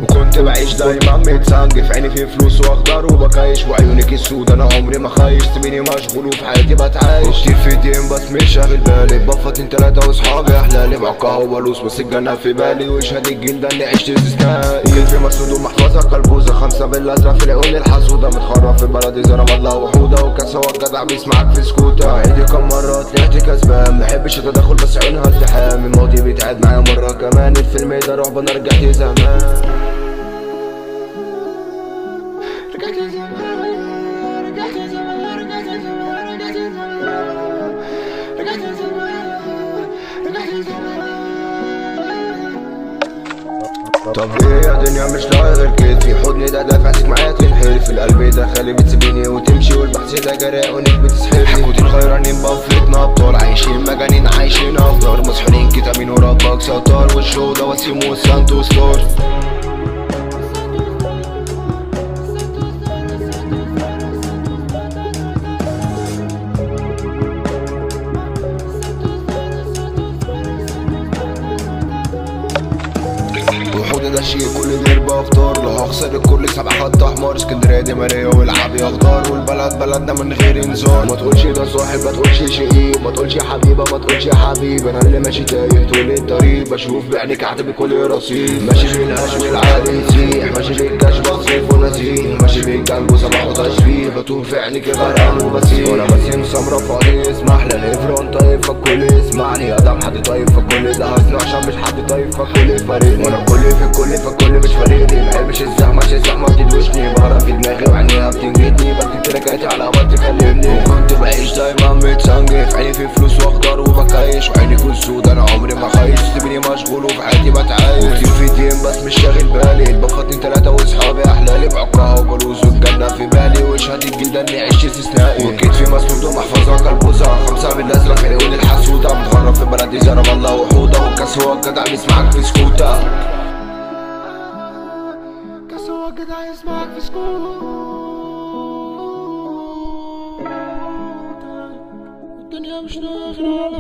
وكنت بعيش دايما متسنجف، عيني في فلوس واخضر وبكايش، وعيونك السود انا عمري ما خايش، سيبيني مشغول وفي حياتي بتعايش، كتير في دين بس مش شاغل بالي، بفطين تلاتة واصحابي احلالي، بعقها وبلوس بس الجنة في بالي، وشهاد الجيل ده اللي عشت استثنائي، كتفي مسدود ومحفظة كلبوزة، خمسة بالازرق في العيون الحسودة، متخرب في بلدي زي رام الله وحودة، وكاس هو الجدع بيسمعك في سكوتة، عيدي كم مرة طلعت كسبان، محبش التدخل بس عيونها التحام، الماضي بيتعاد معايا مرة كمان، الفيلم ده رعب انا رجعت زمان. طب ليه يا دنيا مش لاقي غير كتفي، حضني ده دافعتك معايا تنحل في القلب ده خالي بتسيبيني وتمشي، والبحث ده جرى وانك بتسحبني، حكوتين غيرانين بفلتنا ابطال، عايشين مجانين عايشين افضل، مسحولين كتابين وربك ستار، والشو ده وسيم وسانتو ستار. وحوض ده شيء كل دير بفطار، لو هخسر الكل سبع خط احمر، اسكندريه دي ماريه والعب يا خضار، والبلد بلدنا من غير انذار، ما تقولش ده صاحب ما تقولش شقيق، ما تقولش يا حبيبه ما تقولش يا حبيب، انا اللي ماشي تايه طول الطريق، بشوف بعينيك عاتب كل رصيد، ماشي بالهش والعادي نسيح، ماشي بالكاش بصيف ونسيح، ماشي بالجنب وصباح وتشبيه، بتوه في عينيك غرقان وبسيح، وانا بسيم سمرة فاضي اسمح لي، الافران طيب فالكل يسمعني، ادم حد طيب فالكل ده هزني عشان مش حد طيب فالكل فارقني، وانا كل في الكل فالكل مش فارقني، محبش الزحمه عشان الزحمه بتدوشني، بهرب في دماغي وعينيها بتنجدني، بكتب تراكاتي على ما تكلمني، وكنت بعيش دايما متسنجف، عيني في فلوس واخضر وبكايش، وعيني كل سود انا عمري ما خايش، سيبيني مشغول وفي حياتي بتعايش، وكتير في دين بس مش شاغل بالي، بفطين تلاتة واصحابي احلالي، بعقها وبلوز والجنة في بالي، وشهاد الجيل ده اني عشت استثنائي، وكتفي مسدود ومحفظة كلبوزة، خمسة بالازرق في العيون الحسودة، متغرب في بلدي زي رام الله وحودة، والكاس هو الجدع بيسمعك في سكوتة، كاس هو الجدع يسمعك في سكوتة، الدنيا مش داخلة على